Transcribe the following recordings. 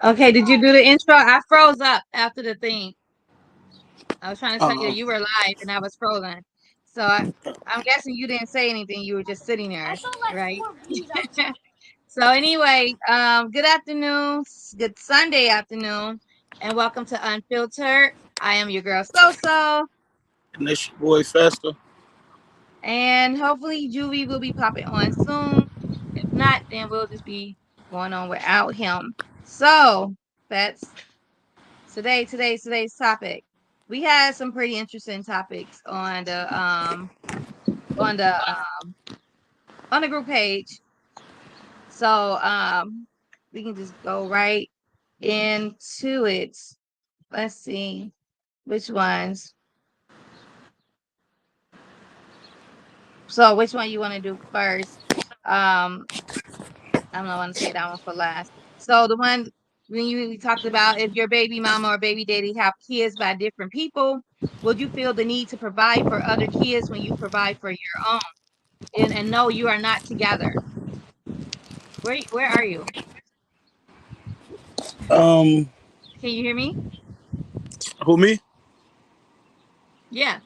Okay, did you do the intro? I froze up after the thing. I was trying to tell you that you were live and I was frozen. So I'm guessing you didn't say anything. You were just sitting there, right? So anyway, good afternoon, good Sunday afternoon, and welcome to Unfiltered. I am your girl So, And this your boy Festa. and hopefully Juvie will be popping on soon. If not, then we'll just be going on without him. So that's today's topic. We had some pretty interesting topics on the um on the group page. So we can just go right into it. Let's see which ones. So which one you want to do first? I'm not want to say that one for last. So the one when you talked about if your baby mama or baby daddy have kids by different people, would you feel the need to provide for other kids when you provide for your own? And no, you are not together. Where are you? Um, Can you hear me? who me? Yeah.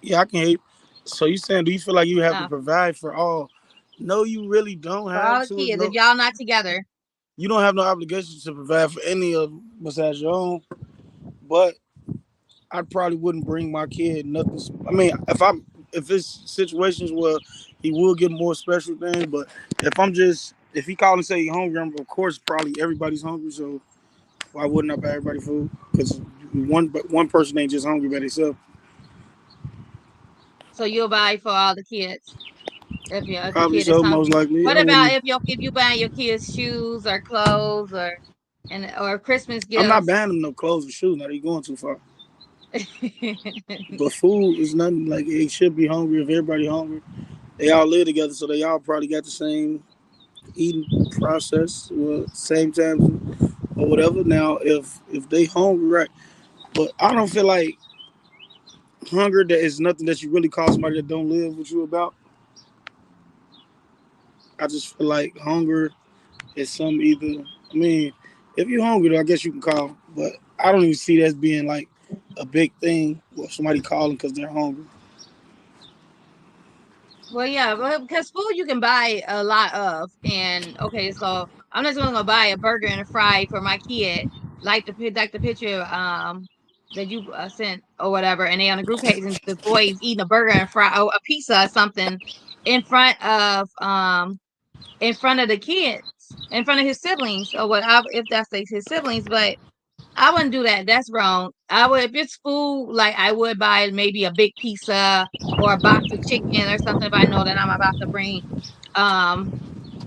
Yeah, I can hear you. So you saying, do you feel like you have to Uh, provide for all? No, you really don't for have all the to. kids, if No, y'all not together. you don't have no obligation to provide for any of them besides your own. But I probably wouldn't bring my kid nothing. I mean, if it's situations where he will get more special things, but if he called and say he hungry, of course probably everybody's hungry. So why wouldn't I buy everybody food? Because one person ain't just hungry by themselves. So you'll buy for all the kids if the Probably kid is so, most hungry. likely. What I about wouldn't. if you buy your kids shoes or clothes or Christmas I'm not gifts? buying them no clothes and shoes. Now they going too far. But food is nothing like it should be hungry. If everybody hungry, they all live together, so they all probably got the same eating process, well, same time or whatever. Now, if they hungry, right? But I don't feel like hunger that is nothing that you really call somebody that don't live with you about. I just feel like hunger is some either. I mean, if you're hungry, I guess you can call, but I don't even see that as being like a big thing or somebody calling because they're hungry. Well, yeah, well, because food you can buy a lot of, and okay, so I'm just gonna go buy a burger and a fry for my kid, like the picture that you sent or whatever, and they on the group page, and the boy is eating a burger and fry, oh, a pizza or something in front of the kids, in front of his siblings, or whatever, if that's his siblings, but I wouldn't do that. That's wrong. I would if it's food, like I would buy maybe a big pizza or a box of chicken or something if I know that I'm about to bring um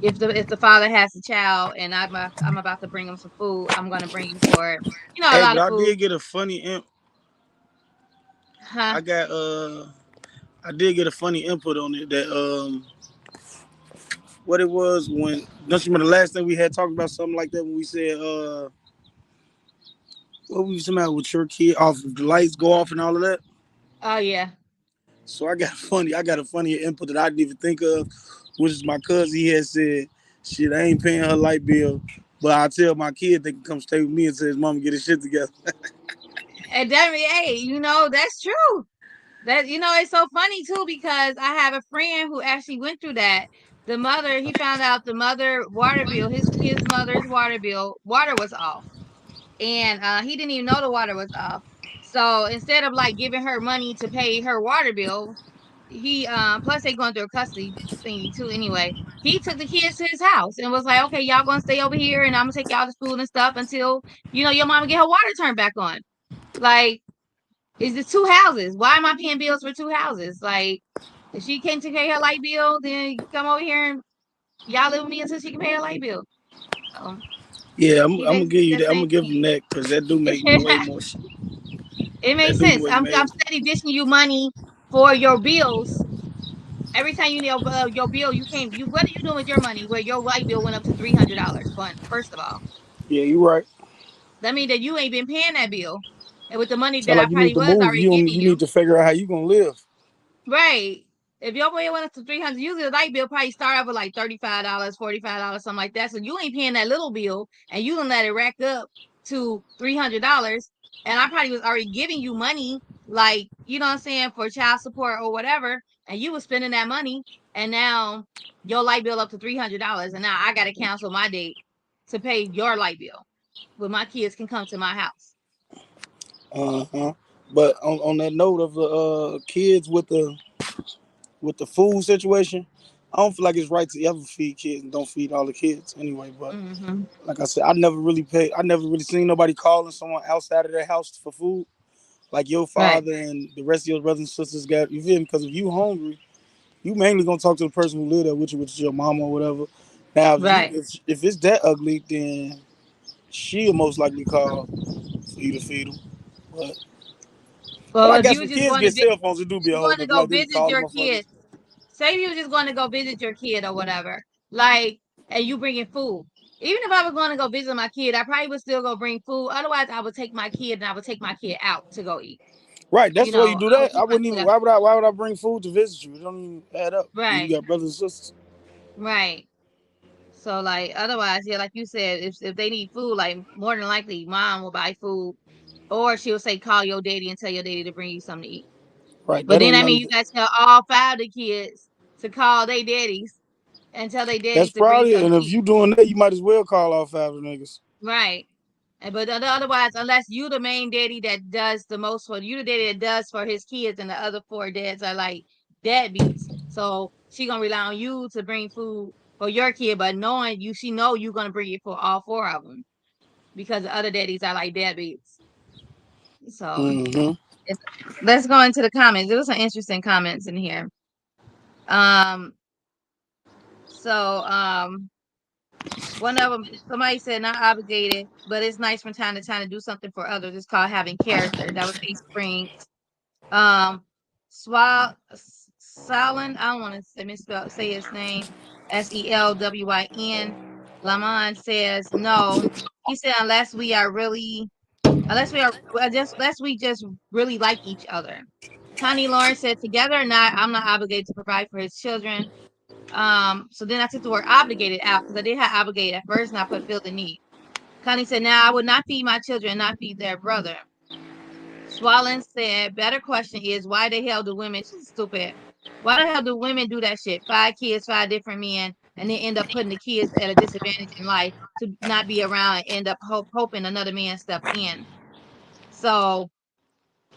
if the father has a child and I'm about to bring him some food, I'm gonna bring him for it. You know, a Hey, lot but of I food. did get a funny imp. Huh? I got I did get a funny input on it that what it was when don't you remember the last thing we had talked about something like that when we said what we was talking about with your kid off the lights go off and all of that. Oh yeah. So I got a funny input that I didn't even think of, which is my cousin. He had said, "Shit, I ain't paying her light bill, but I tell my kid they can come stay with me until his mama get his shit together." And that hey, you know, that's true. That it's so funny too because I have a friend who actually went through that. The mother, he found out the mother water bill, his mother's water was off. And he didn't even know the water was off. So instead of like giving her money to pay her water bill, he plus they going through a custody thingy too anyway. He took the kids to his house and was like, okay, y'all gonna stay over here and I'm gonna take y'all to school and stuff until, your mama get her water turned back on. Like, is it two houses? Why am I paying bills for two houses? Like, if she can't take care of her light bill, then come over here and y'all live with me until she can pay her light bill. So Yeah, I'm he gonna basically give you said that. the I'm same gonna give thing. him that because that do make way more. It That makes do sense. way I'm made. steady dishing you money for your bills. Every time you need your bill, you can't. You what are you doing with your money? Where your light bill went up to $300? First of all, Yeah, you right. that means that you ain't been paying that bill, and with the money So that I like you need probably to was move. already giving You you, need to figure out how you gonna live. right? If your bill went up to 300, usually the light bill probably start off with like $35, $45, something like that. So you ain't paying that little bill, and you gonna let it rack up to $300. And I probably was already giving you money, like you know what I'm saying, for child support or whatever, and you was spending that money, and now your light bill up to $300, and now I got to cancel my date to pay your light bill, but my kids can come to my house. Uh-huh. But on that note of the kids with the food situation, I don't feel like it's right to ever feed kids and don't feed all the kids anyway. But Hmm. like I said, I never really seen nobody calling someone outside of their house for food. Like your Right, father and the rest of your brothers and sisters got, you feel me? Because if you hungry, you mainly gonna talk to the person who live there with you, which is your mama or whatever. Now right. if it's that ugly, then she'll most likely call for you to feed them. But Well, I if guess you when just kids going to get cell phones, it do be a whole going to different. go Like they can visit call the your motherfuckers. kid, say if you were just going to go visit your kid or whatever, like, and you bringing food. Even if I was going to go visit my kid, I probably would still go bring food. Otherwise, I would take my kid and I would take my kid out to go eat. Right, that's the way you do I would that. I take my wouldn't kid even. out. Why would I bring food to visit you? It don't even add up. And you Right, got brothers and sisters. right. So like, otherwise, yeah, like you said, if they need food, like more than likely, mom will buy food, or she'll say call your daddy and tell your daddy to bring you something to eat. Right, But that then ain't I mean, nothing. you got to tell all five of the kids to call their daddies and tell their That's daddies to bring probably. something And to if eat. you doing that, you might as well call all five of the niggas. Right. But otherwise, unless you the main daddy that does the most for you, the daddy that does for his kids, and the other four dads are like deadbeats. So she gonna rely on you to bring food for your kid, but knowing you, she know you gonna bring it for all four of them because the other daddies are like deadbeats. So Mm-hmm. it's, let's go into the comments. There was some interesting comments in here. Um. So. One of them, somebody said not obligated, but it's nice from time to time to do something for others. It's called having character. That was A Springs. Um, Swal Salin, I don't want to say his name. Selwyn. Lamont says no. He said unless we are just unless we just really like each other. Connie Lawrence said together or not, I'm not obligated to provide for his children. So then I took the word obligated out because I did have obligated at first and I put feel the need. Connie said, now I would not feed my children and not feed their brother. Swallen said, better question is why the hell do women, she's stupid. Why the hell do women do that shit? Five kids, five different men, and then end up putting the kids at a disadvantage in life to not be around and end up hoping another man step in. So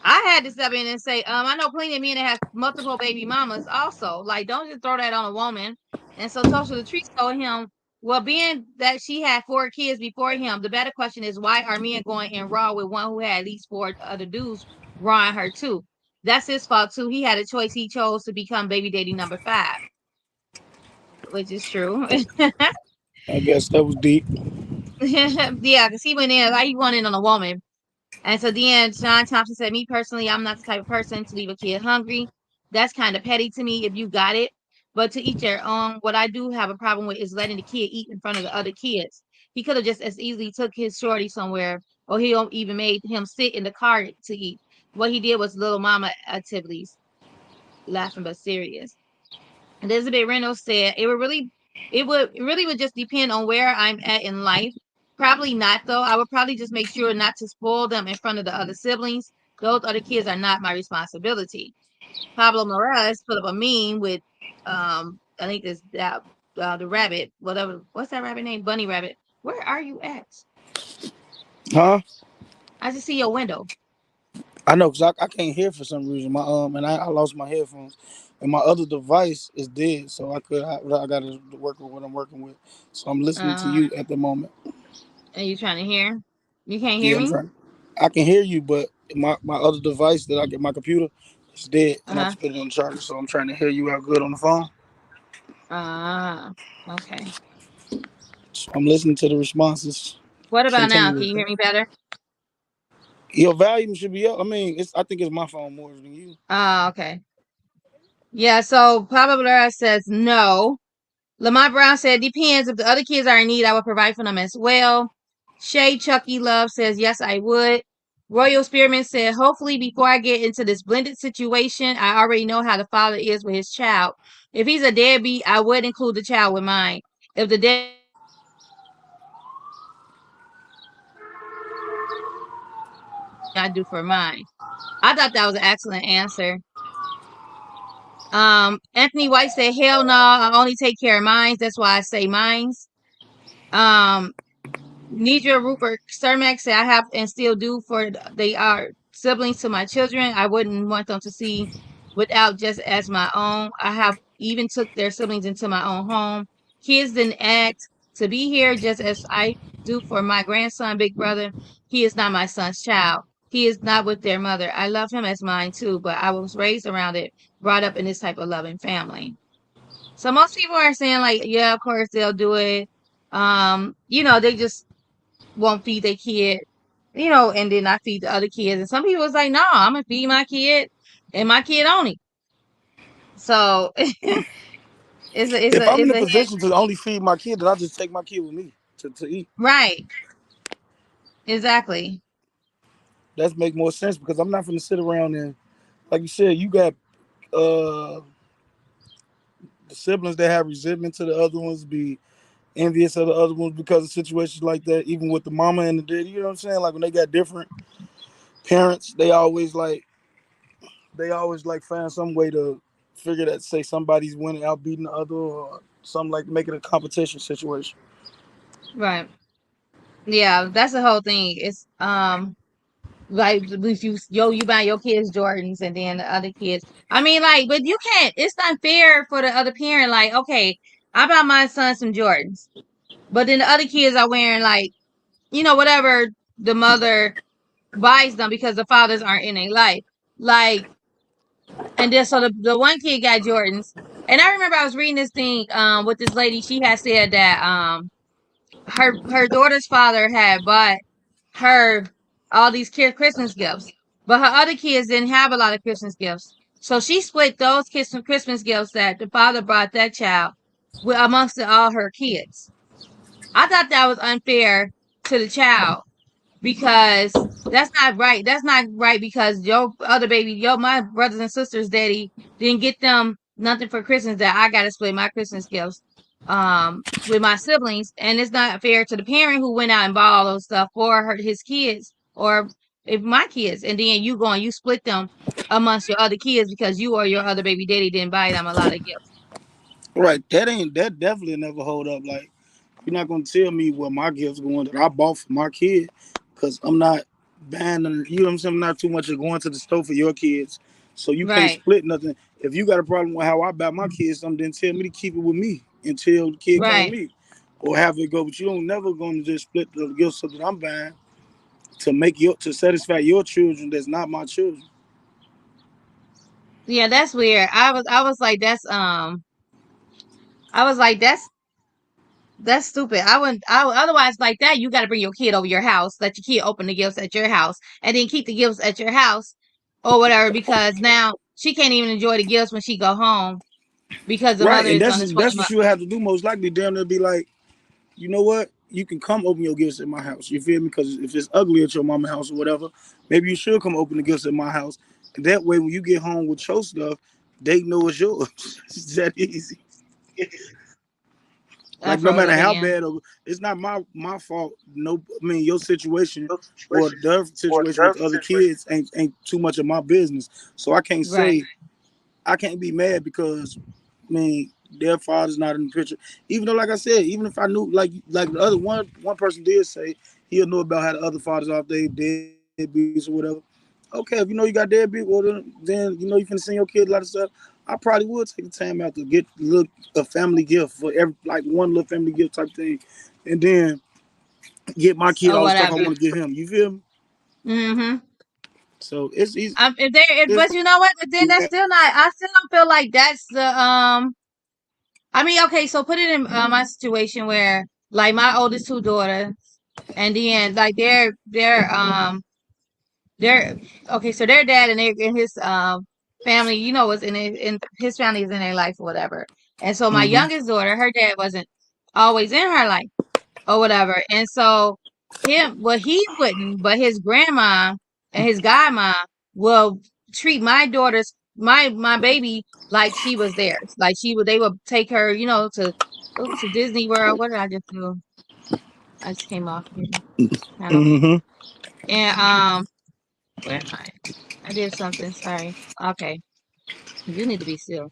I had to step in and say, I know plenty of men that have multiple baby mamas also. Like, don't just throw that on a woman. And so Tosha Latrice told him, well, being that she had four kids before him, the better question is why are men going in raw with one who had at least four other dudes rawing her too? That's his fault too. He had a choice. He chose to become baby daddy number five, which is true. I guess that was deep. Yeah, because he went in, like he went in on a woman. And so then John Thompson said, me personally, I'm not the type of person to leave a kid hungry. That's kind of petty to me if you got it. But to each their own. What I do have a problem with is letting the kid eat in front of the other kids. He could have just as easily took his shorty somewhere, or he even made him sit in the car to eat. What he did was little mama activities, laughing but serious. Elizabeth Reynolds said it really would just depend on where I'm at in life. Probably not though. I would probably just make sure not to spoil them in front of the other siblings. Those other kids are not my responsibility. Pablo Morales put up a meme with I think it's that the rabbit, whatever what's that rabbit name? Bunny Rabbit. Where are you at? Huh? I just see your window. I know, cause I can't hear for some reason. My and I lost my headphones. and my other device is dead. So I got to work with what I'm working with. So I'm listening to Uh, you at the moment. are you trying to hear? You can't hear Yeah, I'm me? trying. I can hear you, but my other device that I get my computer is dead, and I Uh-huh. just put it on the charger. So I'm trying to hear you out good on the phone. Ah, okay. So I'm listening to the responses. What about Can't tell me now? Can what you hear me better? your volume should be up. I mean, it's I think it's my phone more than you. Ah, okay. Yeah, so Papa Blair says no. Lamont Brown said, depends. If the other kids are in need, I will provide for them as well. Shay Chucky Love says, yes, I would. Royal Spearman said, hopefully, before I get into this blended situation, I already know how the father is with his child. If he's a deadbeat, I would include the child with mine. If the deadbeat is a deadbeat, I would include the child with his everything I do for mine. I thought that was an excellent answer. Anthony White said, hell no, I only take care of mines. That's why I say mines. Um, Nidra Rupert Cermak said, I have and still do for they are siblings to my children. I wouldn't want them to see without just as my own. I have even took their siblings into my own home. Kids didn't act to be here just as I do for my grandson, big brother. He is not my son's child. He is not with their mother. I love him as mine too, but I was raised around it, brought up in this type of loving family. So most people are saying like, yeah, of course they'll do it. They just won't feed their kid, and then I feed the other kids. And some people was like, no, I'm gonna feed my kid and my kid only. So it's If a I'm in it's a a hit. position to only feed my kid, then I just take my kid with me to eat. Right. Exactly. That's make more sense because I'm not going to sit around and, like you said, you got uh the siblings that have resentment to the other ones, be envious of the other ones because of situations like that. Even with the mama and the daddy, you know what I'm saying? Like when they got different parents, they always like find some way to figure that say somebody's winning out beating the other or something like make it a competition situation. Right. Yeah, that's the whole thing. It's like if you buy your kids Jordans and then the other kids. I mean, like, but you can't. It's not fair for the other parent. Like, okay, I bought my son some Jordans, but then the other kids are wearing like whatever the mother buys them because the fathers aren't in a life. Like, and then so the one kid got Jordans. And I remember I was reading this thing with this lady. She had said that her daughter's father had bought her all these Christmas gifts, but her other kids didn't have a lot of Christmas gifts. So she split those Christmas gifts that the father brought that child with amongst all her kids. I thought that was unfair to the child because that's not right. That's not right because your other baby, my brothers and sisters' daddy didn't get them nothing for Christmas that I got to split my Christmas gifts with my siblings, and it's not fair to the parent who went out and bought all those stuff for his kids or if my kids, and then you go and you split them amongst your other kids because you or your other baby daddy didn't buy them a lot of gifts. Right. That definitely never hold up. Like you're not gonna tell me what my gifts going that I bought for my kid because I'm not banning. You know what I'm saying? I'm not too much of going to the store for your kids, so you can't Right, split nothing. If you got a problem with how I buy my kids something, then tell me to keep it with me until the kid come with right. me, or have it go. But you don't never going to just split the gifts that I'm buying to satisfy your children. That's not my children. Yeah, that's weird. I was like that's stupid. I wouldn't. Otherwise, like that, you got to bring your kid over your house. Let your kid open the gifts at your house, and then keep the gifts at your house or whatever. Because now she can't even enjoy the gifts when she go home because the Right, mother and is that's gonna split that's them what up. you would have to do most likely. Damn, they'll be like, you know what? You can come open your gifts at my house. You feel me? Because if it's ugly at your mama house or whatever, maybe you should come open the gifts at my house. And that way, when you get home with your stuff, they know it's yours. It's that easy. I Like no froze matter up how again. bad, it's not my fault. No, I mean your situation or their situation with the other kids ain't too much of my business. So I can't Right, say I can't be mad because I mean their father's not in the picture. Even though, like I said, even if I knew, like the other one person did say he'll know about how the other fathers off they deadbeats or whatever. Okay, if you know you got deadbeat, well then you know you finna send your kid a lot of stuff. I probably would take the time out to get look a family gift for every like one little family gift type thing, and then get my kid or all the stuff I whatever. want to get him. You feel me? Mm-hmm. So it's easy. If they, It's but you know what? But then that's still not. I still don't feel like that's the. I mean, okay, so put it in my situation where like my oldest two daughters, and then like they're okay. So their dad and his family, you know, was in his family is in their life or whatever. And so my mm-hmm. youngest daughter, her dad wasn't always in her life or whatever. And so well, he wouldn't, but his grandma and his godmom will treat my daughter's my baby like she was theirs. Like they would take her, you know, to Disney World. What did I just do? I just came off here. Kind of. Mm-hmm. And where am I? I did something. Sorry. Okay. You need to be still.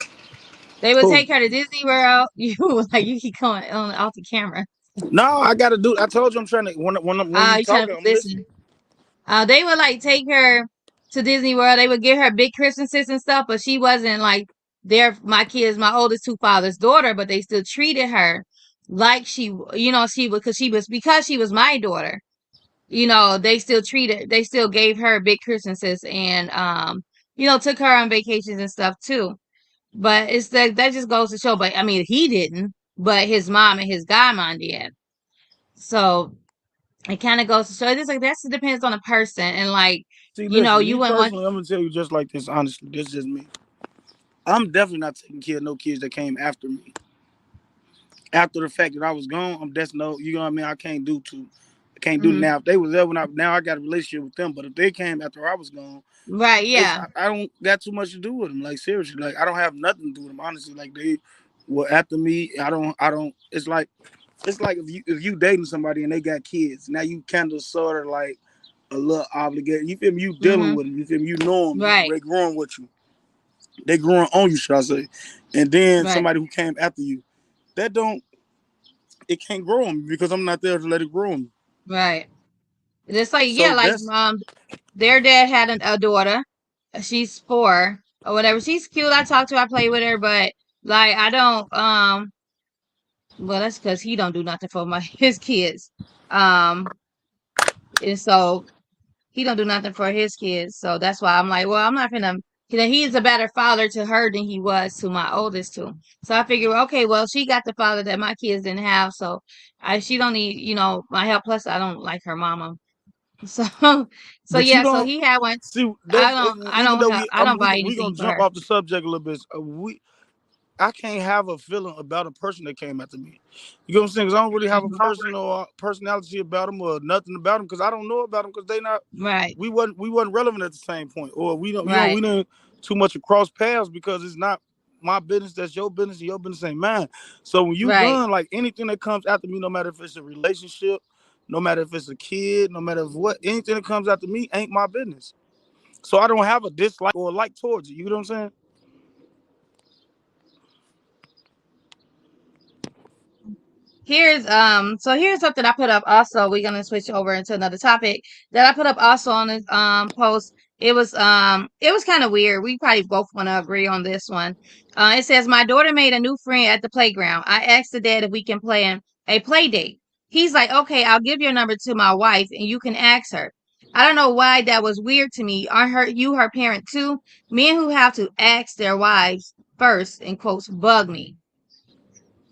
They would Cool. take her to Disney World. You like you keep going on off the camera. No, I gotta do. I told you I'm trying to when you You trying talking, to I'm listen. listening. They would like take her to Disney World. They would give her big Christmases and stuff, but she wasn't like my kids, my oldest two father's daughter, but they still treated her like you know, she was because she was my daughter. You know, they still gave her big Christmases and you know, took her on vacations and stuff too. But it's that just goes to show. But I mean, he didn't, but his mom and his godmom did. So it kind of goes to show. It's like that depends on the person, and like See, you know, listen, you me wouldn't want personally, I'm gonna tell you just like this. Honestly, this is just me. I'm definitely not taking care of no kids that came after me. After the fact that I was gone, that's no, you know what I mean. I can't do mm, now. If they was there when I now I got a relationship with them, but if they came after I was gone, right, it's yeah, I don't got too much to do with them. Like seriously, like I don't have nothing to do with them. Honestly, like they were after me. I don't. It's like if you dating somebody and they got kids, now you kind of sort of like a little obligated. You feel me? You dealing mm-hmm, with them. You feel me? You know them. right, They growing with you. They growing on you, should I say? And then right, somebody who came after you, that don't it can't grow on me because I'm not there to let it grow on me. right. It's like yeah, So like that's their dad had a daughter. She's 4 or whatever. She's cute. I talk to her, I play with her, but like I don't well that's because he don't do nothing for my his kids. Um and so he don't do nothing for his kids. So that's why I'm like, well, I'm not gonna. He is a better father to her than he was to my oldest two. So I figure, okay, well, she got the father that my kids didn't have, so she don't need, you know, my help. Plus, I don't like her mama. So, so but you yeah, so don't he had one. see that I even don't though help. I don't buy we anything gonna for jump her. off the subject a little bit. I can't have a feeling about a person that came after me. You know what I'm saying? Because I don't really have a Mhm. personal personality about them or nothing about them because I don't know about them because they not Right, we wasn't relevant at the same point or we don't right, we didn't too much across paths because it's not my business. That's your business and your business ain't mine. So when you right. done like anything that comes after me, no matter if it's a relationship, no matter if it's a kid, no matter what, anything that comes after me ain't my business. So I don't have a dislike or a like towards it. You know what I'm saying? Here's something I put up also. We're gonna switch over into another topic that I put up also on this post. It was kind of weird. We probably both want to agree on this one. It says my daughter made a new friend at the playground. I asked the dad if we can plan a play date. He's like, okay, I'll give your number to my wife and you can ask her. I don't know why that was weird to me. Aren't her parent too? Men who have to ask their wives first, in quotes, bug me.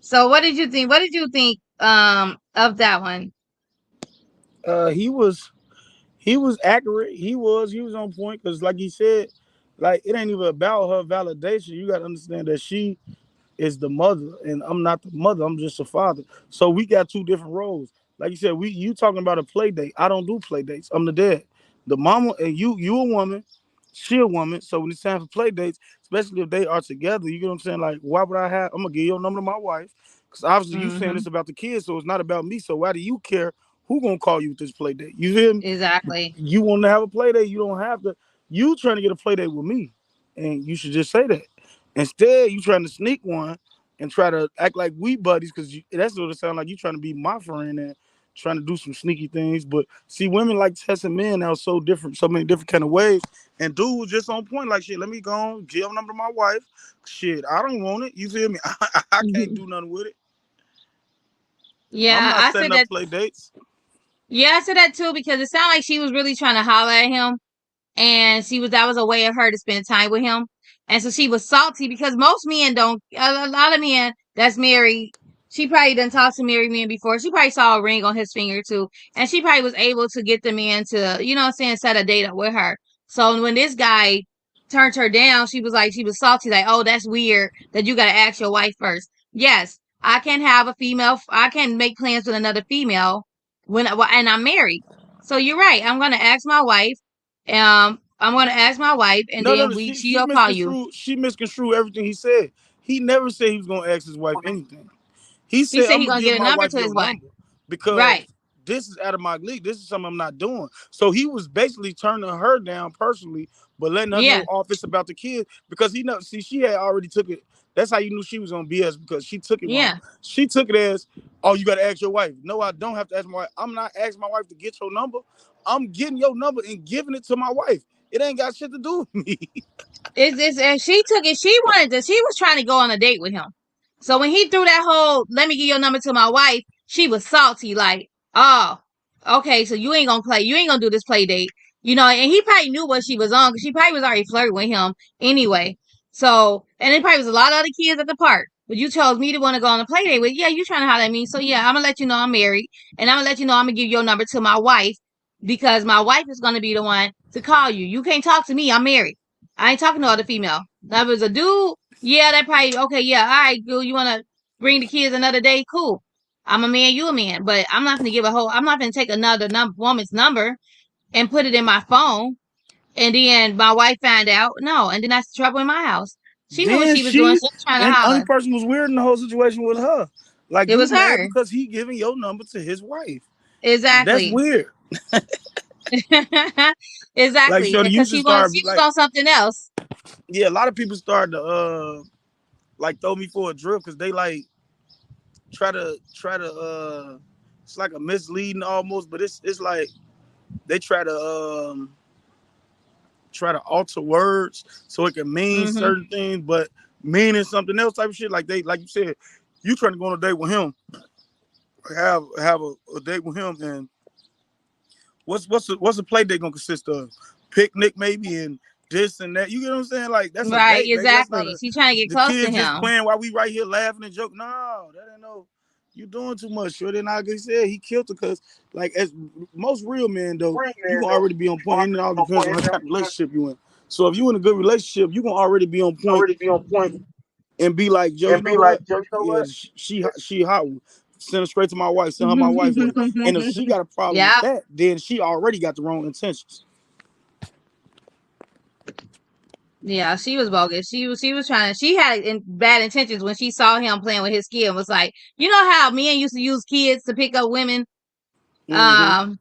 So what did you think? What did you think of that one? He was accurate. He was on point because like he said, like it ain't even about her validation. You got to understand that she is the mother, and I'm not the mother. I'm just a father. So we got two different roles. Like you said, you talking about a play date. I don't do play dates. I'm the dad. The mama and you a woman, she a woman. So when it's time for play dates, especially if they are together, you get what I'm saying? Like, why would I have? I'm gonna give your number to my wife, because obviously you saying Mm-hmm. this about the kids, so it's not about me. So why do you care who gonna call you with this play date? You feel me? Exactly. You want to have a play date, you don't have to. You trying to get a play date with me, and you should just say that. Instead, you trying to sneak one and try to act like we buddies because that's what it sounds like. You trying to be my friend, and trying to do some sneaky things. But see, women like testing men now so different, so many different kind of ways. And dude was just on point, like shit. Let me go on, give a number to my wife. Shit, I don't want it. You feel me? I can't do nothing with it. I'm Yeah, not I setting said up that. play dates. Yeah, I said that too because it sounded like she was really trying to holler at him, and she was that was a way of her to spend time with him. And so she was salty because most men don't. A lot of men that's married, she probably didn't talk to married men before. She probably saw a ring on his finger too, and she probably was able to get the man to, you know what I'm saying, set a date up with her. So when this guy turned her down, she was salty, like, oh, that's weird that you got to ask your wife first. Yes, I can have a female. I can make plans with another female and I'm married. So you're right. I'm gonna ask my wife, and No, no, then no. She she'll call you. misconstrued. She misconstrued everything he said. He never said he was gonna ask his wife anything. He He said, said "I'm he gonna gonna give get a my number wife to his your wife. number because Right. this is out of my league. This is something I'm not doing." So he was basically turning her down personally, but letting her know Yeah. off it's about the kid because he know. See, she had already took it. That's how you knew she was on BS because she took it wrong. Yeah. She took it as, "Oh, you gotta ask your wife." No, I don't have to ask my wife. I'm not asking my wife to get your number. I'm getting your number and giving it to my wife. It ain't got shit to do with me. It's and she took it. She wanted to. She was trying to go on a date with him. So when he threw that whole "let me give your number to my wife," she was salty. Like, oh, okay, so you ain't gonna play. You ain't gonna do this play date. You know, and he probably knew what she was on because she probably was already flirting with him anyway. So, and it probably was a lot of other kids at the park. But you chose me to want to go on a play date with. Yeah, you trying to holler at me. So yeah, I'm gonna let you know I'm married, and I'm gonna let you know I'm gonna give your number to my wife because my wife is gonna be the one to call you. You can't talk to me. I'm married. I ain't talking to other female. Now, if it's a dude, yeah, that probably okay. Yeah, all right, dude. You want to bring the kids another day? Cool. I'm a man, you a man, but I'm not gonna give a whole. I'm not gonna take another woman's number and put it in my phone, and then my wife find out. No, and then that's trouble in my house. She knew what Then she was doing. she She was trying to and only holler. person was weird in the whole situation was her. Like It you was mad her. because he giving your number to his wife. That's Exactly. weird. Like Exactly. Shorty, you Because should she start was like on something else. yeah. A lot of people start to like throw me for a drill because they like try to it's like a misleading almost, but it's like they try to alter words so it can mean Hmm. certain things, but meaning something else type of shit. Like they like you said, you trying to go on a date with him, have a date with him, and what's the play date gonna consist of? Picnic maybe and this and that. You get what I'm saying? Like that's a Right. date, baby. That's not Exactly. a She trying to get the close to kids just him. playing while we right here laughing and joking. No, that ain't no. You doing too much. Sure, then like I said, he killed her because, like, as most real men though, you gonna already be on point, and it all depends on what kind of relationship you in. So if you in a good relationship, you gonna already be on point and be like, Joe, you know what? Yeah, she hot. Send her straight to my wife. Send her my wife with it. And if she got a problem with Yep. that, then she already got the wrong intentions. Yeah, she was bogus. She was trying to. She had bad intentions when she saw him playing with his kid and was like, you know how men used to use kids to pick up women. Mm-hmm. Um,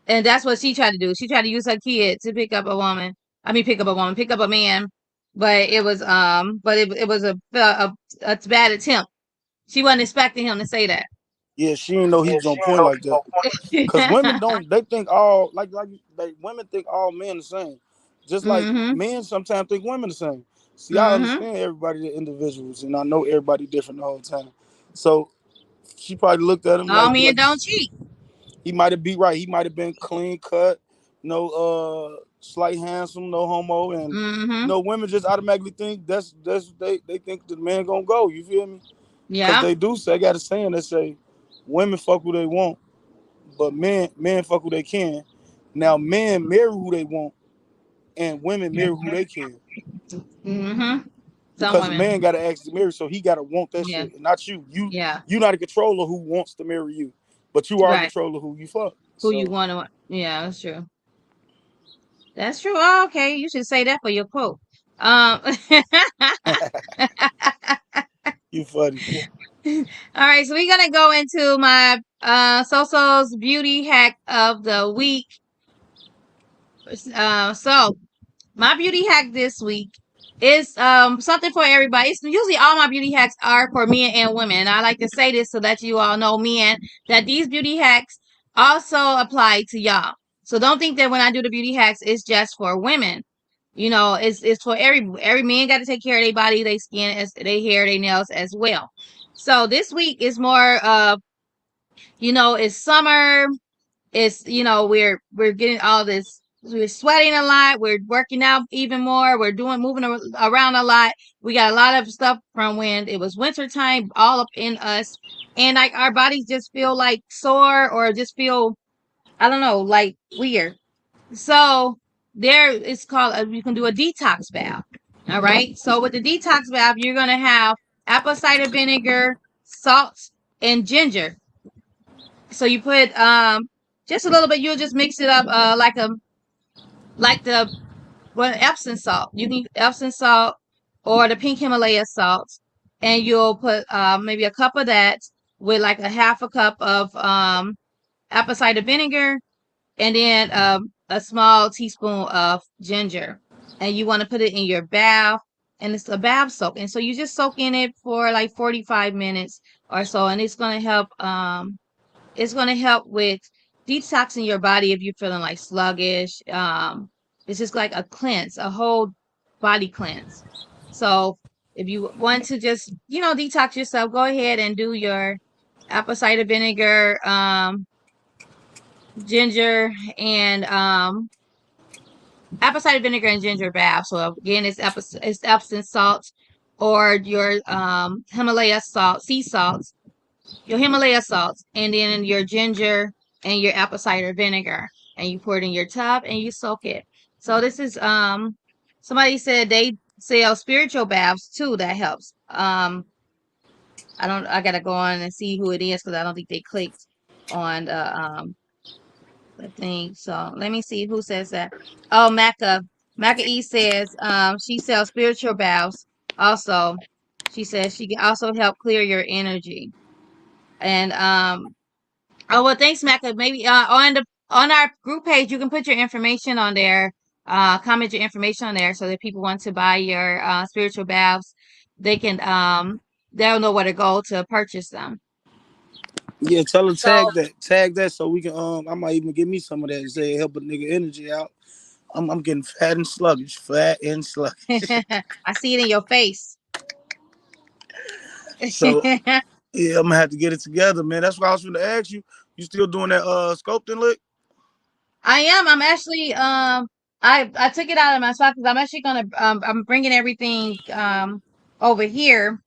and that's what she tried to do. She tried to use her kid to pick up a woman. I mean, pick up a woman, pick up a man. But it was a bad attempt. She wasn't expecting him to say that. Yeah, she didn't know he was on point like that. Cause women don't. They think all like women think all men the same. Just like Mhm. men sometimes think women the same. See, I Mhm. understand everybody, the individuals, and I know everybody different the whole time. So she probably looked at him All men like don't cheat. he might have been right. He might have been clean cut, no slight handsome, no homo, and Mhm. women just automatically think that's they think the man gonna go. You feel me? Because Yeah. they do say, I got a saying that say women fuck who they want, but men fuck who they can. Now men marry who they want, and women marry who they can. Mhm. Some Because a women. man got to ask to marry, so he got to want that Yeah. shit, and not you. Yeah. You not a controller who wants to marry you, but you are a Right. controller who you fuck. Who you So want to? Yeah, that's true. That's true. Oh, okay, you should say that for your quote. Um. you funny. All right, so we're gonna go into my Soso's beauty hack of the week. So my beauty hack this week It's something for everybody. It's usually all my beauty hacks are for men and women. And I like to say this so that you all know, men, that these beauty hacks also apply to y'all. So don't think that when I do the beauty hacks, it's just for women. It's for every man got to take care of their body, their skin, their hair, their nails as well. So this week is more of, it's summer. It's, we're getting all this, we're sweating a lot, we're working out even more, we're doing moving around a lot. We got a lot of stuff from when it was winter time all up in us, and like our bodies just feel like sore or just feel, I don't know, like weird. So there it's called you can do a detox bath. All right, so with the detox bath, you're going to have apple cider vinegar, salt, and ginger. So you put just a little bit. You'll just mix it up like the Epsom salt. You can use Epsom salt or the pink Himalaya salt, and you'll put maybe a cup of that with like a half a cup of apple cider vinegar, and then a small teaspoon of ginger. And you want to put it in your bath, and it's a bath soak. And so you just soak in it for like 45 minutes or so, and it's going to help with detoxing your body if you're feeling like sluggish. It's just like a cleanse, a whole body cleanse. So if you want to just, detox yourself, go ahead and do your apple cider vinegar, ginger, and apple cider vinegar and ginger bath. So again, it's Epsom salt or your Himalaya salt, sea salt, your Himalaya salts, and then your ginger and your apple cider vinegar, and you pour it in your tub and you soak it. So this is somebody said they sell spiritual baths too. That helps. I gotta go on and see who it is because I don't think they clicked on the thing. So let me see who says that. Oh, Maca E says she sells spiritual baths. Also, she says she can also help clear your energy. And oh well, thanks, Mecca. Maybe on our group page, you can put your information on there. Comment your information on there so that people want to buy your spiritual baths, they can they'll know where to go to purchase them. Yeah, tell her So tag that so we can I might even give me some of that and say help a nigga energy out. I'm getting fat and sluggish. I see it in your face. So yeah, I'm gonna have to get it together, man. That's why I was gonna ask you. You still doing that sculpting lick? I am. I'm actually I took it out of my spot because I'm actually gonna I'm bringing everything over here.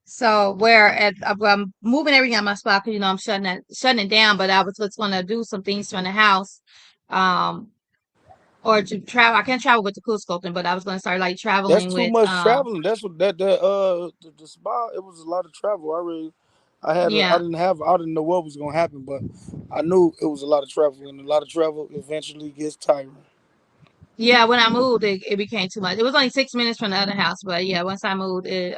So where I'm moving everything out my spot because I'm shutting it down. But I was just gonna do some things from the house, um, or to travel. I can't travel with the cool sculpting, but I was gonna start like That's traveling too with much traveling. That's what the spa. It was a lot of travel. I yeah. didn't know what was gonna happen, but I knew it was a lot of travel, and a lot of travel eventually gets tiring. Yeah, when I moved, it became too much. It was only 6 minutes from the other house, but yeah, once I moved, it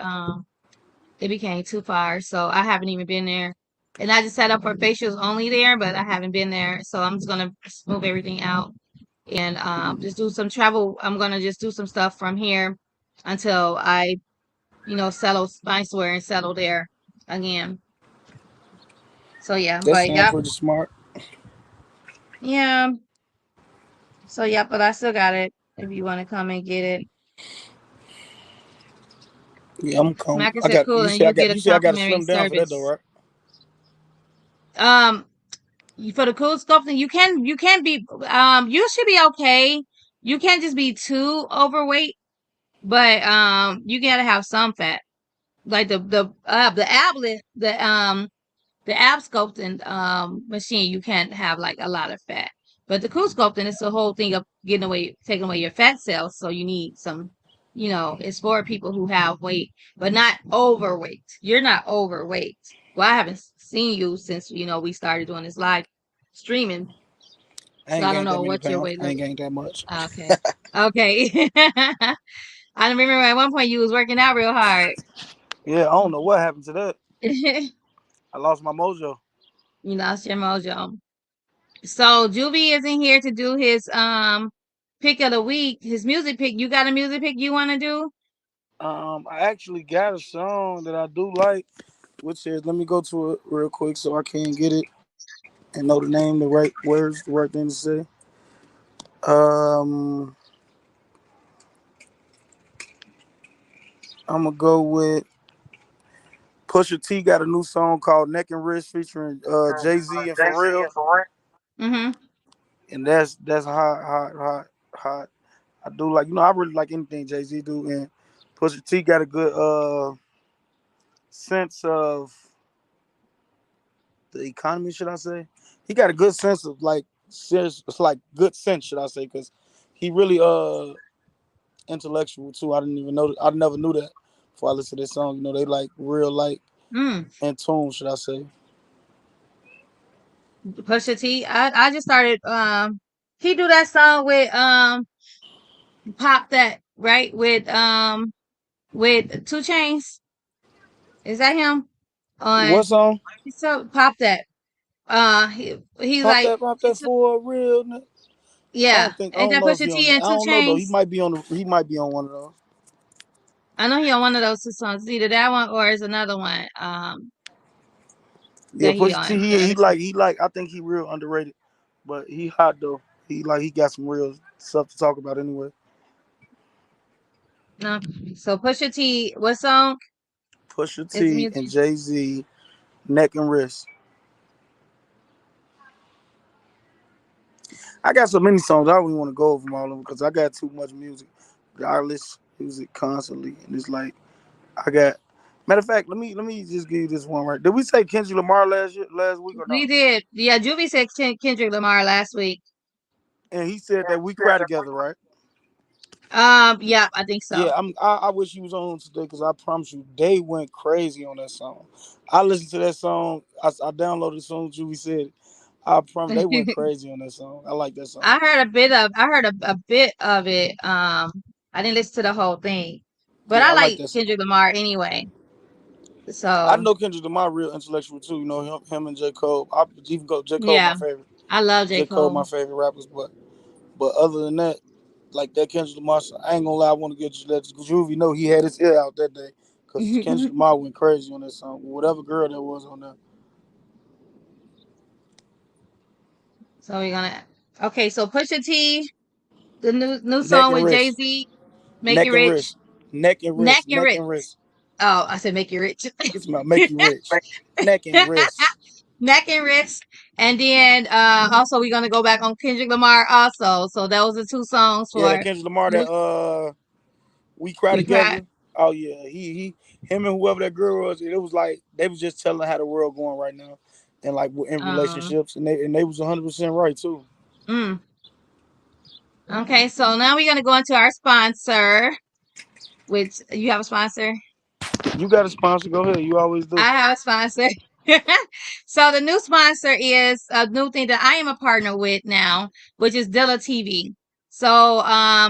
became too far. So I haven't even been there. And I just set up for facials only there, but I haven't been there. So I'm just gonna move everything out and just do some travel. I'm gonna just do some stuff from here until I, settle find somewhere and settle there again. So yeah, That but sounds yep, pretty smart. yeah. So yeah, but I still got it. If you want to come and get it, Yeah, I'm coming. Micah I said got cool, you. and See, I you got get a you. See, I got to complimentary slim down for that though, service. right? Um, for the cool sculpting, you can be you should be okay. You can't just be too overweight, but you gotta have some fat. Like the ab sculpting machine, you can't have like a lot of fat. But the cool sculpting is the whole thing of taking away your fat cells. So you need some, it's for people who have weight, but not overweight. You're not overweight. Well, I haven't seen you since we started doing this live streaming, I so ain't I don't gained that know many what your pounds. weight I look. ain't gained that much. Okay, okay. I remember at one point you was working out real hard. Yeah, I don't know what happened to that. You I lost my mojo. lost your mojo. So Juvie isn't here to do his pick of the week, his music pick. You got a music pick you want to do? I actually got a song that I do like, which is let me go to it real quick so I can get it and know the name, the right words, the right thing to say. Um, I'm gonna go with Pusha T got a new song called Neck and Wrist featuring Jay Z and Pharrell, Mm-hmm. and that's hot, hot, hot, hot. I do like I really like anything Jay Z do, and Pusha T got a good sense of the economy, should I say? He got a good sense of like sense, it's like good sense, should I say? Because he really intellectual too. I didn't even know. I never knew that before I listened to this song. They like real like Mm. in tune, should I say? Pusha T. I just started. He do that song with Pop That, right, with Two Chains. Is that him? What On song? so Pop That. He like Pop that it's a, for a real. yeah. I Ain't don't that know if Pusha he on. T I and Two don't know though. Chains? He might be on one of those. I know he on one of those two songs. It's either that one or is another one. Yeah, That he Pusha T. on. Let me see. He like. I think he real underrated, but he hot though. He got some real stuff to talk about anyway. No. So Pusha T, what song Pusha is the T and music? Jay Z, Neck and Wrist. I got so many songs. I don't even want to go over them all of them because I got too much music. I listen to music constantly, and it's like I got. Matter of fact, let me just give you this one right. Did we say Kendrick Lamar last week or We no? did. Yeah, Juvie said Kendrick Lamar last week. And he said that we cry together, right? Yeah, I think so. Yeah, I wish he was on today because I promise you they went crazy on that song. I listened to that song. I downloaded it as soon as Juvie said it. I promise they went crazy on that song. I like that song. I heard a bit of it. I didn't listen to the whole thing. But Yeah, I I like like that song. Kendrick Lamar anyway. I So know Kendrick Lamar real intellectual too. Him and J Cole. I even go J Cole my yeah, favorite. I love J. J Cole my Cole. favorite rappers, but other than that, like that Kendrick Lamar, I ain't gonna lie. I want to get you that Juvie know he had his ear out that day because Kendrick Lamar went crazy on that song. Whatever girl that was on there. So we're gonna okay, so Pusha T, the new Neck song and with Jay wrist, Z, Make neck It and Rich. wrist, neck and Neck wrist, and neck Rich. and wrist. Oh, I said make you rich. It's about make you rich. Neck and wrist. Neck and Rich. And then also we're gonna go back on Kendrick Lamar also. So those are two songs Yeah, that for Kendrick Lamar new that we cry we cried. together. Oh yeah, him and whoever that girl was, it was like they was just telling how the world going right now, and like in Um relationships, and they was 100% right too. mm. Okay, so now we're gonna go into our sponsor, which you have a sponsor. You got a sponsor? Go ahead. You always do. I have a sponsor. So the new sponsor is a new thing that I am a partner with now, which is Dilla TV. So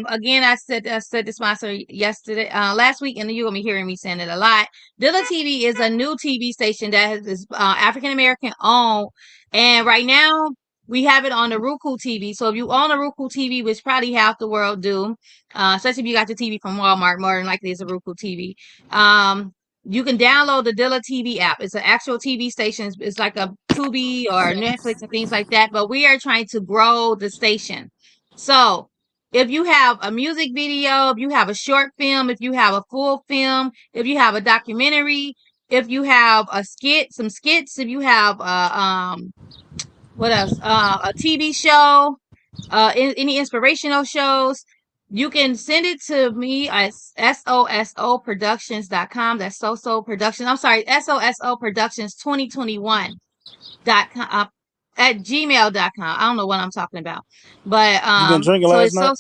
again, I said the sponsor yesterday, last week, and you're gonna be hearing me saying it a lot. Dilla TV is a new TV station that is African American owned, and right now we have it on the Roku TV. So if you own a Roku TV, which probably half the world do, especially if you got your TV from Walmart, more than likely it's a Roku TV. You can download the Dilla TV app. It's an actual TV station. It's like a Tubi or Netflix and things like that. But we are trying to grow the station. So if you have a music video, if you have a short film, if you have a full film, if you have a documentary, if you have a skit, some skits, if you have what else? A TV show, any inspirational shows, you can send it to me at sosoproductions.com. That's Soso Productions. I'm sorry, SOSO Productions 2021.com at gmail.com. I don't know what I'm talking about. But You been drinking so last it's so night?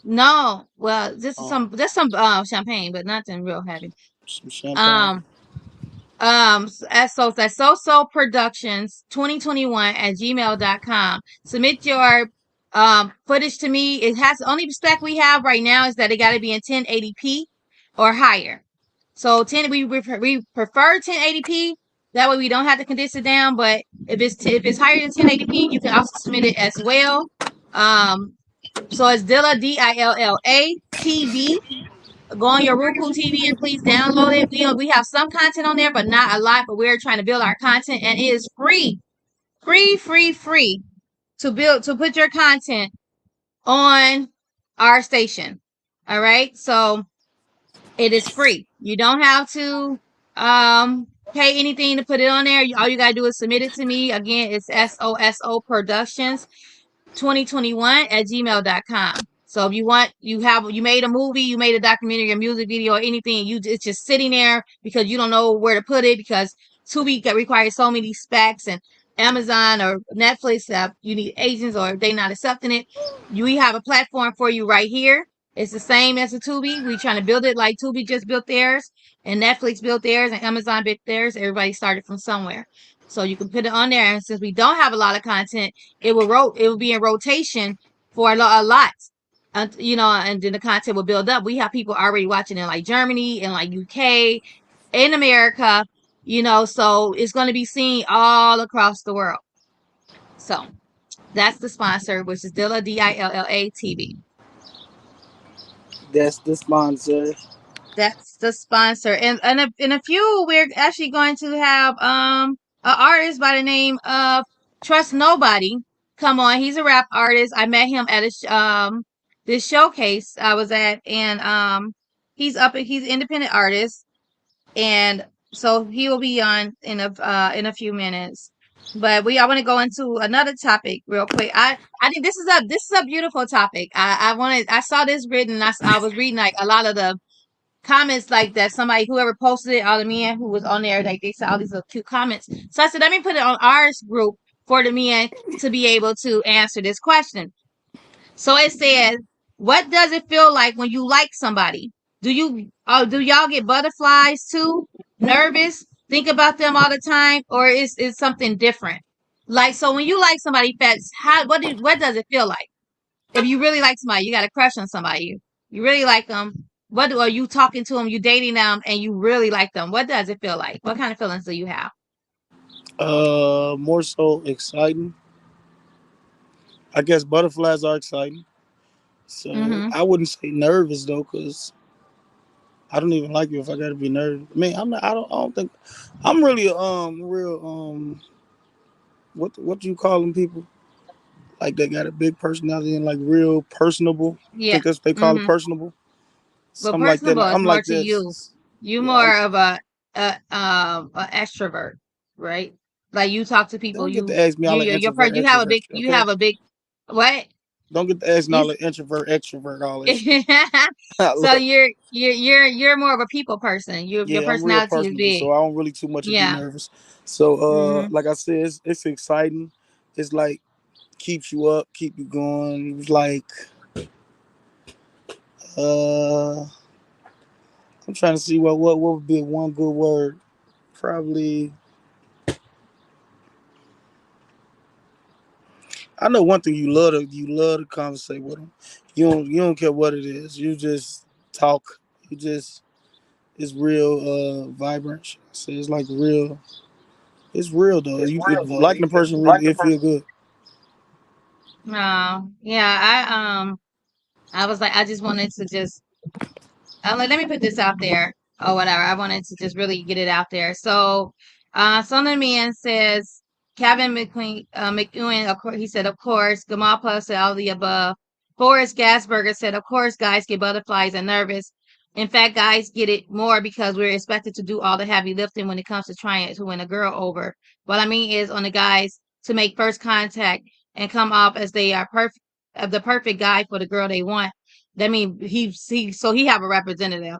no, well, Oh, just some champagne, but nothing real heavy. some champagne. Um so that's so productions 2021 at gmail.com. Submit your footage to me. It has the only spec we have right now is that it got to be in 1080p or higher. So 10 we prefer 1080p, that way we don't have to condense it down. But if it's higher than 1080p, you can also submit it as well. So it's Dilla, Dilla TV Go on your Roku TV and please download it. We have some content on there, but not a lot. But we're trying to build our content, and it is free, free to put your content on our station. All right, so it is free. You don't have to pay anything to put it on there. All you gotta do is submit it to me. Again, it's SOSO Productions 2021 at gmail.com. So if you made a movie, you made a documentary, a music video, or anything, it's just sitting there because you don't know where to put it because Tubi requires so many specs and Amazon or Netflix, you need agents or if they're not accepting it. We have a platform for you right here. It's the same as a Tubi. We trying to build it like Tubi just built theirs and Netflix built theirs and Amazon built theirs. Everybody started from somewhere. So you can put it on there. And since we don't have a lot of content, it will be in rotation for a lot. And then the content will build up. We have people already watching in like Germany and like UK, in America, so it's going to be seen all across the world. So that's the sponsor, which is Dilla Dilla TV. That's the sponsor. That's the sponsor. And in a few, we're actually going to have an artist by the name of Trust Nobody come on. He's a rap artist. I met him at this showcase I was at, and he's an independent artist, and so he will be on in a few minutes. But I want to go into another topic real quick. I think this is a beautiful topic. I saw this written. I was reading like a lot of the comments like that. Somebody, whoever posted it, all the men who was on there, like they said all these little cute comments. So I said, let me put it on ours group for the men to be able to answer this question. So it says, what does it feel like when you like somebody? Do y'all get butterflies too? Nervous? Think about them all the time, or is something different? Like, so when you like somebody, Fats, what does it feel like? If you really like somebody, you got a crush on somebody, you really like them. Are you talking to them? You dating them, and you really like them? What does it feel like? What kind of feelings do you have? More so exciting. I guess butterflies are exciting. So Mm-hmm. I wouldn't say nervous though, cause I don't even like you if I gotta be nervous. I mean, I'm not. I don't think I'm really real what do you call them people like they got a big personality and like real personable. I Yeah. think that's what they call it, Mm-hmm. personable. But Something like that. personable is I'm more like to that. you. You Yeah. more of a extrovert, right? Like you talk to people. Don't get to ask me all the introvert, You have a extrovert big. shit, You okay? have a big. What? Don't get to ask me You. all the introvert, extrovert, all that shit. So Look, you're more of a people person. Your yeah, I'm real personality is personable, big. so I don't really too much to be Yeah. nervous. So, Mm-hmm. like I said, it's exciting. It's like keeps you up, keep you going. It's like, uh, I'm trying to see what would be one good word. Probably, I know one thing you love to conversate with them. You don't care what it is. You just talk. You just it's real vibrant. So it's like real. It's real though. It's You if real you though. like You the if person, you like really the it feel person. good. No. Yeah. I was like, I just wanted to just I'm like, let me put this out there or whatever. I wanted to just really get it out there. So, Son of Man says, Kevin McEwen, of course, he said, of course. Gamapa said all the above. Forrest Gasberger said, of course, guys get butterflies and nervous. In fact, guys get it more because we're expected to do all the heavy lifting when it comes to trying to win a girl over. What I mean is on the guys to make first contact and come off as they are perfect, the perfect guy for the girl they want. That mean he have a representative,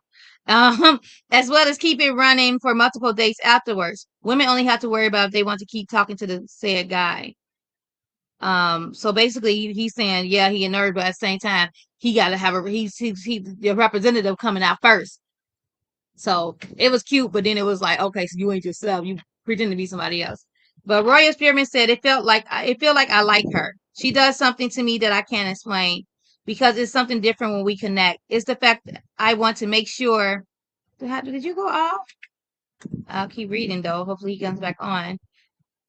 um, as well as keep it running for multiple dates afterwards. Women only have to worry about if they want to keep talking to the said guy. So basically, he's saying, yeah, he a nerd, but at the same time, he got to have he the representative coming out first. So it was cute, but then it was like, okay, so you ain't yourself. You pretend to be somebody else. But Royal Spearman said it felt like I like her. She does something to me that I can't explain because it's something different when we connect. It's the fact that I want to make sure. Did you go off? I'll keep reading though. Hopefully he comes back on.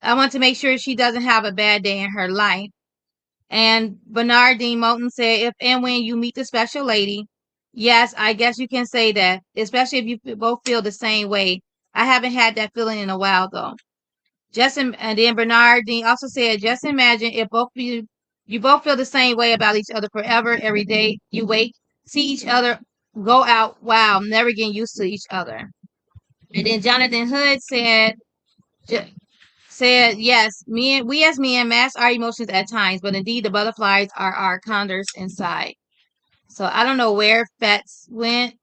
I want to make sure she doesn't have a bad day in her life. And Bernard Dean Moulton said, if and when you meet the special lady, Yes, I guess you can say that, especially if you both feel the same way. I haven't had that feeling in a while though. And then Bernard Dean also said, just imagine if both of you both feel the same way about each other forever, every day you wake, see each other, go out, wow, never getting used to each other. And then Jonathan Hood said, yes, we as men mask our emotions at times, but indeed the butterflies are our condors inside. So I don't know where Fats went.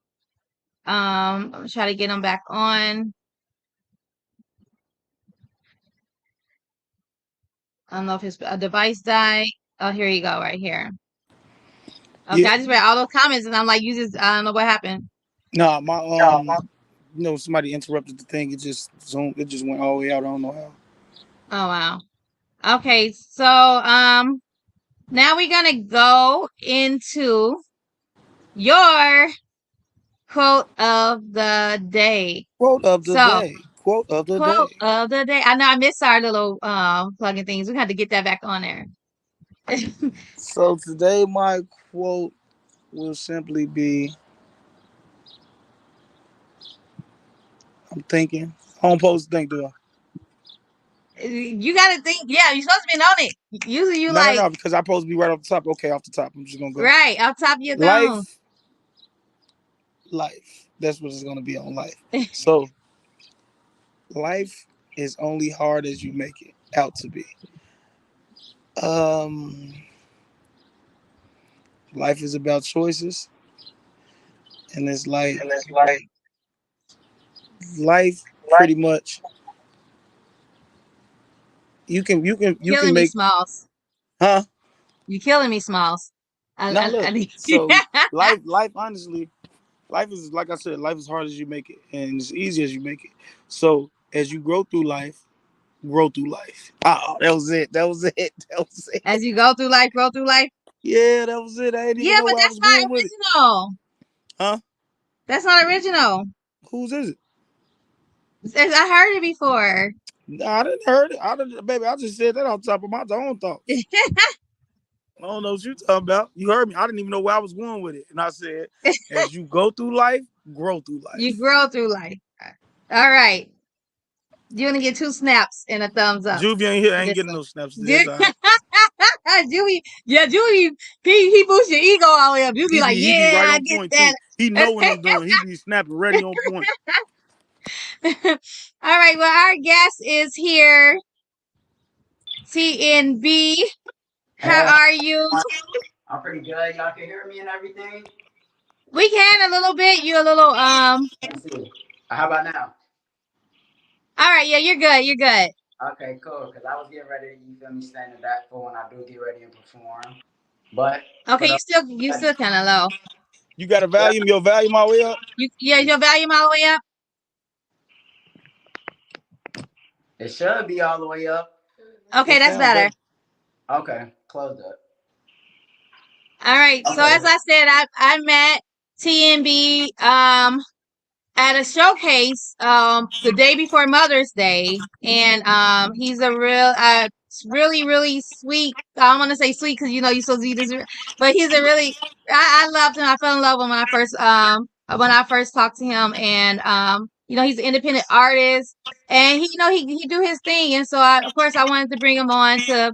I'm gonna try to get him back on. I don't know if his device died. Oh, here you go, right here. Okay, Yeah, I just read all those comments and I'm like, I don't know what happened. nah, my somebody interrupted the thing. It just zoomed. It just went all the way out. I don't know how. Oh wow. Okay, so now we're gonna go into your quote of the day. Quote of the So day. Quote of the quote day. of the day. I know I missed our little plugging things. We had to get that back on there. So today my quote will simply be, I'm thinking. I don't supposed to think, do I? You gotta think, yeah, you're supposed to be on it. Usually you No, no, like no, because I'm supposed to be right off the top. Okay, off the top. I'm just gonna go. right off top of your dome. Life, life. That's what it's gonna be on life. So life is only hard as you make it out to be. Um Life is about choices, and it's like And it's like life life pretty much you can killing me, make, Smalls. huh? You killing me, Smalls. Now I look, need so life honestly, life is like I said, life is hard as you make it, and it's easy as you make it. So as you grow through life. Oh, that was it. That was it. That was it. as you go through life, grow through life. Yeah, that was it. I didn't even Yeah, know but where I that's was not going with it. original. Huh? That's not original. Whose is it? I heard it before. Nah, I didn't heard it. I didn't, baby. I just said that on top of my own thoughts. I don't know what you talking about. You heard me. I didn't even know where I was going with it, and I said, as you go through life, grow through You life. grow through life. All right. You're gonna get two snaps and a thumbs up Juvie ain't here. for I ain't this getting one. no snaps today. It's all right. Julie, he boosts your ego all the way up. You be like, He be yeah, right I on get point that. too. He know when I'm done. He be snapping ready on point. All right, well, our guest is here. TNB, Hey, how are you? I'm pretty good. Y'all can hear me and everything. We can a little bit. You a little Let's see. How about now? All right, yeah, you're good. You're good. Okay, cool. Cause I was getting ready, you feel me, standing back for when I do get ready and perform. But Okay, for the you still kind of low. You got a yeah, volume. Your volume all the way up. Yeah, is your volume all the way up? it should be all the way up. Okay, It that's sound better. better. Okay, closed up. All right. So as Okay. I said, I met TNB at a showcase the day before Mother's Day, and he's a really sweet. I don't want to say sweet because you know you're supposed to be this, but he's a really I loved him. I fell in love with him when I first talked to him, and you know he's an independent artist, and he do his thing, and so of course I wanted to bring him on to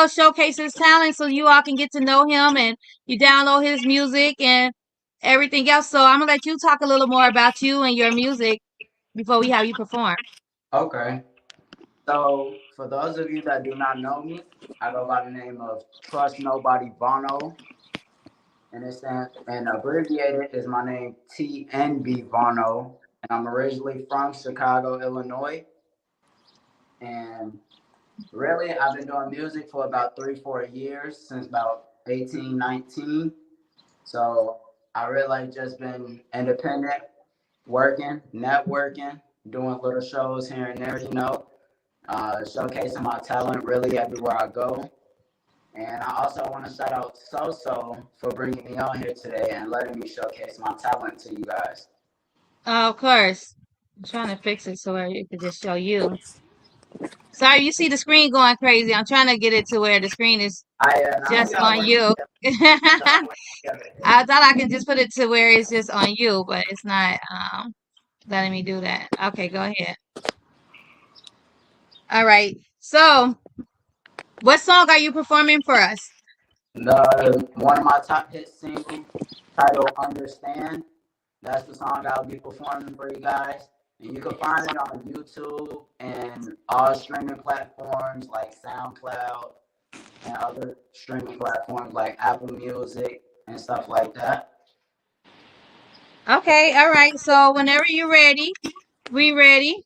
showcase his talent so you all can get to know him and you download his music and everything else. So I'm gonna let you talk a little more about you and your music before we have you perform. Okay. So for those of you that do not know me, I go by the name of Trust Nobody Bono. And abbreviated is my name TNB Bono. And I'm originally from Chicago, Illinois. And really, I've been doing music for about 3, 4 years, since about 18, 19. So I really just been independent, working, networking, doing little shows here and there, showcasing my talent really everywhere I go. And I also want to shout out So for bringing me on here today and letting me showcase my talent to you guys. Oh, of course. I'm trying to fix it so it could just show you. Sorry, you see the screen going crazy. I'm trying to get it to where the screen is Now just we all on working you. together. We all I working together. thought I can just put it to where it's just on you, but it's not letting me do that. Okay, go ahead. All right. So, what song are you performing for us? One of my top hit singles titled Understand. That's the song I'll be performing for you guys. And you can find it on YouTube and all streaming platforms like SoundCloud and other streaming platforms like Apple Music and stuff like that. Okay, all right. So, whenever you're ready, we ready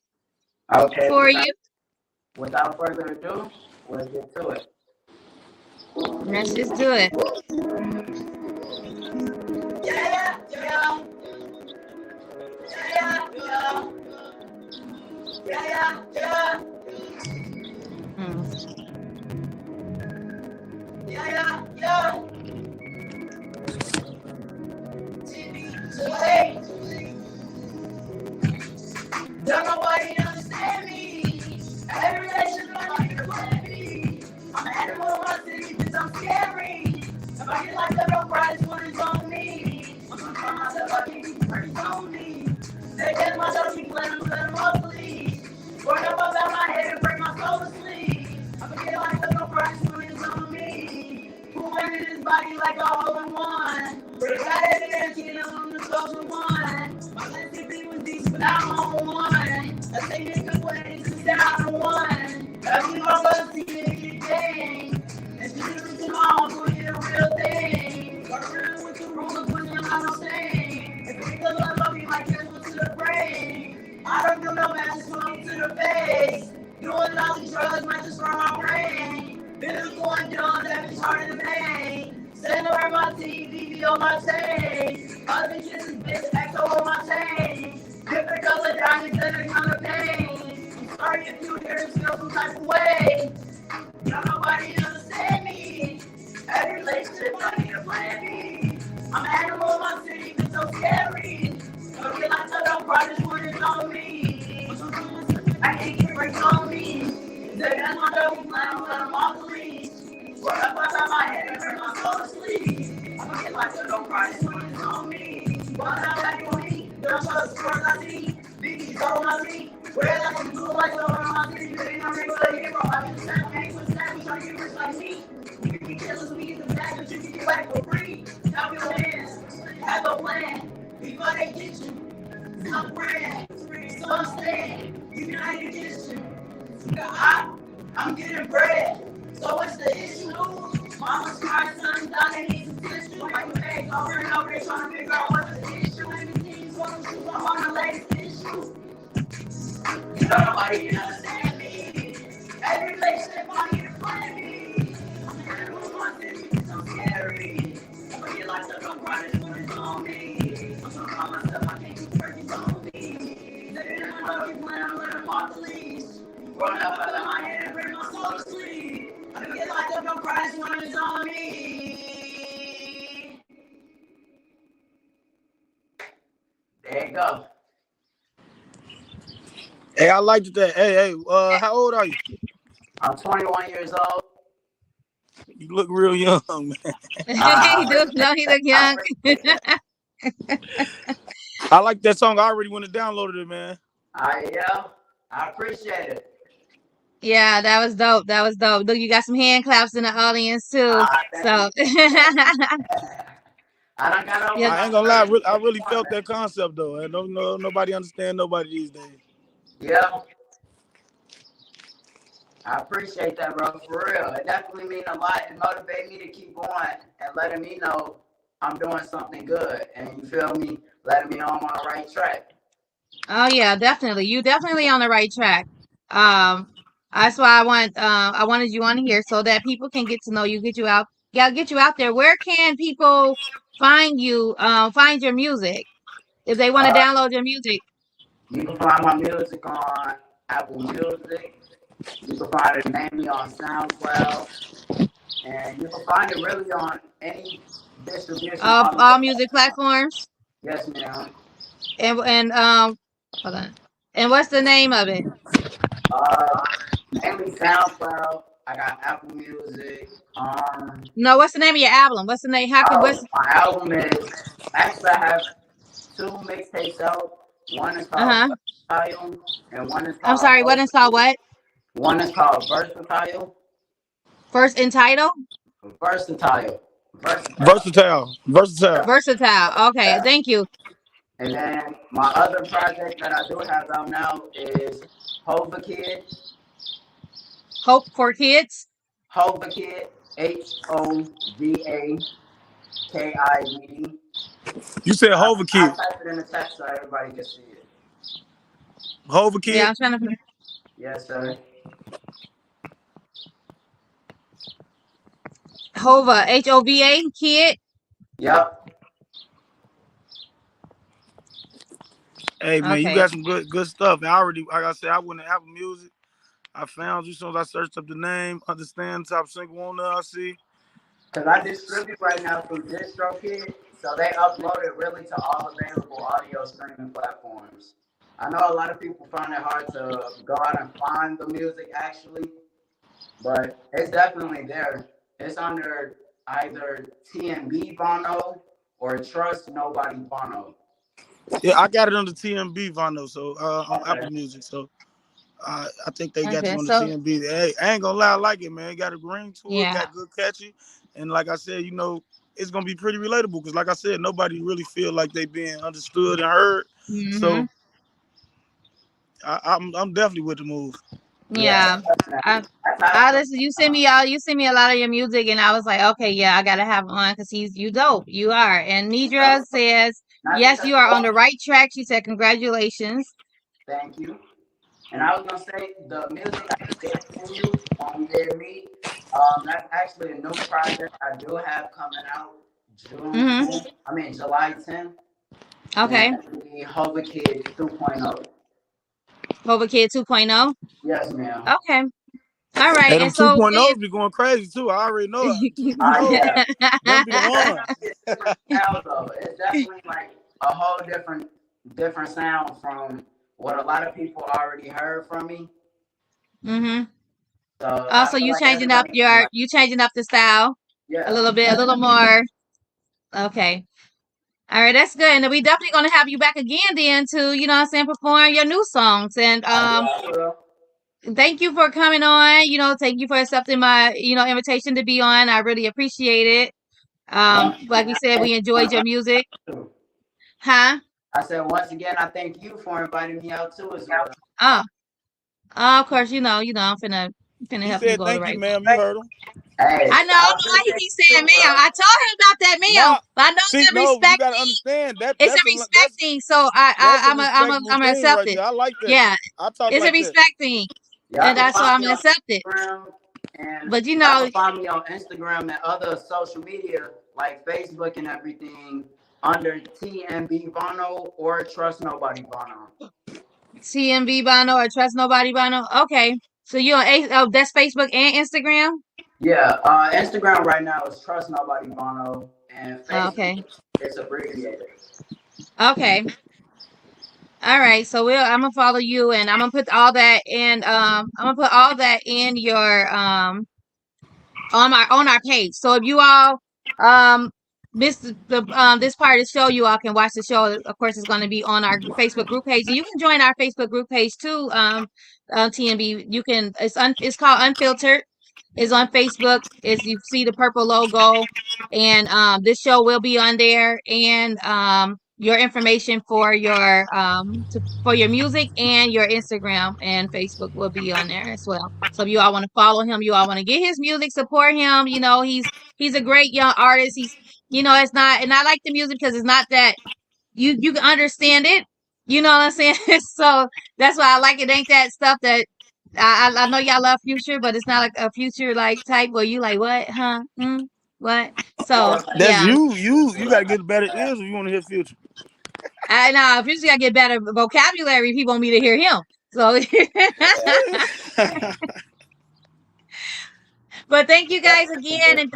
Okay, for you. without further ado, let's get to it. Let's just do it. Yeah, yeah, yeah, yeah, yeah, yeah, Mm. yeah, yeah, yeah. So hey, don't nobody understand me. Every relationship I'm like to play me. I'm an animal in my city, bitch, I'm scary. If I get like that, no prize when it's on me. I'm gonna find myself, I can't keep working on me. They get my dog, keep letting them all sleep. Work up about my head and break my soul to sleep. I forget like that, no prize when it's on me. Who made this body like a hole in one? Break out every day, killing on the social one. My sensitivity was deep, but I'm on one. I say nigga way, just down on one. I believe I'm gonna see it again. And she lives in my own, so it's a real thing. Got rid with the rules, put them on no stain. If we look up, be like this one to the brain. I don't do no magic, smoke to the face. Doing all these drugs might just run my brain. Bills going down, that bitch harder than pain. Sitting around my TV, on my chain. Other bitches is bitch, echo on my chain. Different color diamonds, different color pain. I'm sorry if you hear this feel some type of way. Don't nobody understand me. Every relationship I need to plan me. I'm an animal in my city, it's so scary. Don't get like don't cry, this one is on me. I can't keep breaking on me. Say that's my double plan, but I'm off the leash. What up outside my head and hurt my soul to sleep. I'm gonna get like don't cry, this one is on me. What's up back on me? Don't trust the words I see. Biggie told my seat. Where like a blue light over my city, living on regular hero. I'm in the same thing with Sammy, trying to get rich like me. You can be jealous of me in the back, but you can get back for free. Stop your hands, have a plan before they get you. Some brand, some stand, you can hide your issue. I'm getting bread, so what's the issue? Mama's crying, son, dying, needs some tissue. Like a bag over and over, trying to figure out what's the issue. Everything's going to shoot, I'm on the latest issue. Nobody understand me. Every relationship I need to plan me. I'm animal wanting me, so scary. I forget like stuff, I'm crying when it's on me. I'm so calm myself, I can't keep working on me. Living in my doggy plan, I'm living off the leash. Growing up out of my head and bring my soul to sleep. I forget like stuff, I'm crying when it's on me. There you go. Hey, I liked that. Hey, how old are you? I'm 21 years old. You look real young, man. He do, don't he look young? I like that song. I already went and downloaded it, man. Yeah, I appreciate it. Yeah, that was dope. That was dope. Look, you got some hand claps in the audience too. So, I don't got over yeah, I my ain't gonna lie. first. I really felt that concept though. And nobody understand nobody these days. Yeah, I appreciate that, bro. For real, it definitely means a lot. It motivates me to keep going and letting me know I'm doing something good. And you feel me? Letting me know I'm on the right track. oh yeah, definitely. You definitely on the right track. Um, that's why I wanted you on here so that people can get to know you, get you out, yeah, get you out there. Where can people find you? Find your music if they want to Uh, download your music. you can find my music on Apple Music. You can find it mainly on SoundCloud, and you can find it really on any distribution on the All web. music platforms. Yes, ma'am. And hold on. And what's the name of it? Uh, Mainly SoundCloud. I got Apple Music. No, what's the name of your album? What's the name? How can what's My album is actually I have two mixtapes out. One is called uh-huh. Versatile, and I'm sorry, what is called what? one is called Versatile. First entitled? Versatile. Versatile. Versatile. Okay, Yeah. thank you. And then my other project that I do have out now is Hova Kid. Hope for Kids. Hova Kid. HOVAKID. You said Hova I Kid. type it in the text so everybody can see it. Hova Yeah, Kid. I'm trying to Yes, sir. Hova, HOVA Kid. Yep. Hey man, you Okay. got some good stuff. And I already, like I said, I went to Apple Music. I found you as soon as I searched up the name. Understand top single on there. I see. Because I distribute right now through DistroKid, so they upload it really to all available audio streaming platforms. I know a lot of people find it hard to go out and find the music actually, but it's definitely there. It's under either TNB Bono or Trust Nobody Bono. Yeah, I got it under TMB Vano, so on Okay. Apple Music. So I think they got Okay, you on the so TMB. Hey, I ain't gonna lie, I like it, man. It got a ring to it, yeah. got good catchy, and like I said, it's gonna be pretty relatable because, like I said, nobody really feel like they being understood and heard. Mm-hmm. So I'm definitely with the move. Yeah. I I listen, you send me a lot of your music and I was like, okay, yeah, I gotta have him on because you dope. You are. And Nidra says, yes, you are on the right track. She said, congratulations. Thank you. And I was gonna say the music I did send you when we did meet, that's actually a new project I do have coming out Mm-hmm. July 10th. Okay. And that'll be Hover Kid 2.0. Hova Kid 2.0. Yes, ma'am. Okay. All right. Hey, them And so 2.0s be going crazy too. I already know it. 2.0, Yeah. them be the ones. It's different style though. It's definitely like a whole different sound from what a lot of people already heard from me. mm-hmm. So I Also, feel like everybody like, you changing up the style a yeah. little bit, a little more. Okay. All right, that's good. And we definitely gonna have you back again then to, you know what I'm saying, perform your new songs. And I will. thank you for coming on. You know, thank you for accepting my, invitation to be on. I really appreciate it. Once Like we again, said, we enjoyed your music. too. Huh? I said once again, I thank you for inviting me out too as well. Oh, of course, I'm finna He help you said, go the "Thank you, right ma'am." way. You heard him. Hey, I I don't know why he appreciate keeps you saying too, ma'am. bro. I told him about that ma'am, Nah, but I know see, it's a no, you gotta respecting. understand that It's a respecting, so that's a I'm respectable gonna thing accept right it. there. I like that. Yeah, I talk it's a like that. respecting, Y'all and can that's find why I'm me gonna on accept it. Instagram and But y'all can find me on Instagram and other social media like Facebook and everything under TNB Bono or Trust Nobody Bono. TMV Bono or Trust Nobody Bono. Okay, so you on that's Facebook and Instagram. Yeah, Instagram right now is Trust Nobody Bono and Facebook Okay, it's abbreviated. okay. All right, so I'm gonna follow you, and I'm gonna put all that in. I'm gonna put all that in your on our page. So if you all um missed the this part of the show, you all can watch the show. Of course, it's going to be on our Facebook group page, and you can join our Facebook group page too. TNB, you can. It's called Unfiltered. It's on Facebook. As you see the purple logo, and this show will be on there, and your information for for your music and your Instagram and Facebook will be on there as well. So if you all want to follow him, you all want to get his music, support him. He's a great young artist. It's not, and I like the music because it's not that you can understand it. You know what I'm saying? So that's why I like it. Ain't that stuff that I know y'all love Future, but it's not like a Future like type where you like what, huh? What? So That's yeah, you got to get better ears if you want to hear Future. I know Future gotta get better vocabulary if he want me to hear him. So, but thank you guys again, and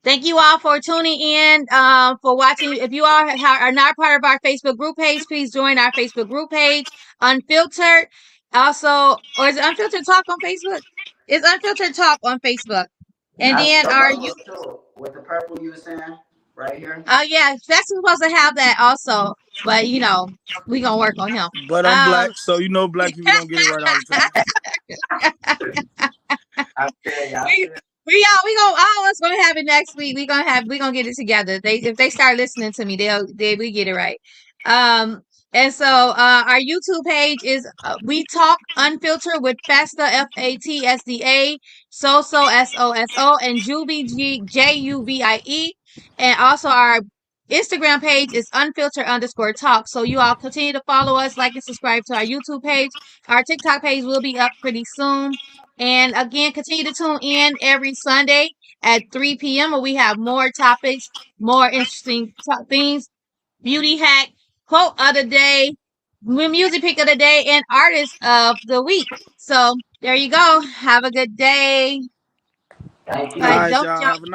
thank you all for tuning in, for watching. If you all are not part of our Facebook group page, please join our Facebook group page, Unfiltered. Also, or is it Unfiltered Talk on Facebook? It's Unfiltered Talk on Facebook. And I see then the are logo you? too with the purple you were saying right here. Oh yeah, that's supposed to have that also. But we gonna work on him. But I'm Um, black, so black people don't get it right all the time. I feel you. I we feel we gonna all of us gonna have it next week. We gonna get it together. They if they start listening to me, we get it right. Um and so our YouTube page is We Talk Unfiltered with Fasta FATSDA, Soso and Juvie JUVIE. And also our Instagram page is unfiltered_talk. So you all continue to follow us, like and subscribe to our YouTube page. Our TikTok page will be up pretty soon. And again, continue to tune in every Sunday at 3 p.m. where we have more topics, more interesting things, beauty hack, quote of the day, music pick of the day, and artist of the week. So there you go. Have a good day. Thank All you. But right, don't y'all. y'all Have a nice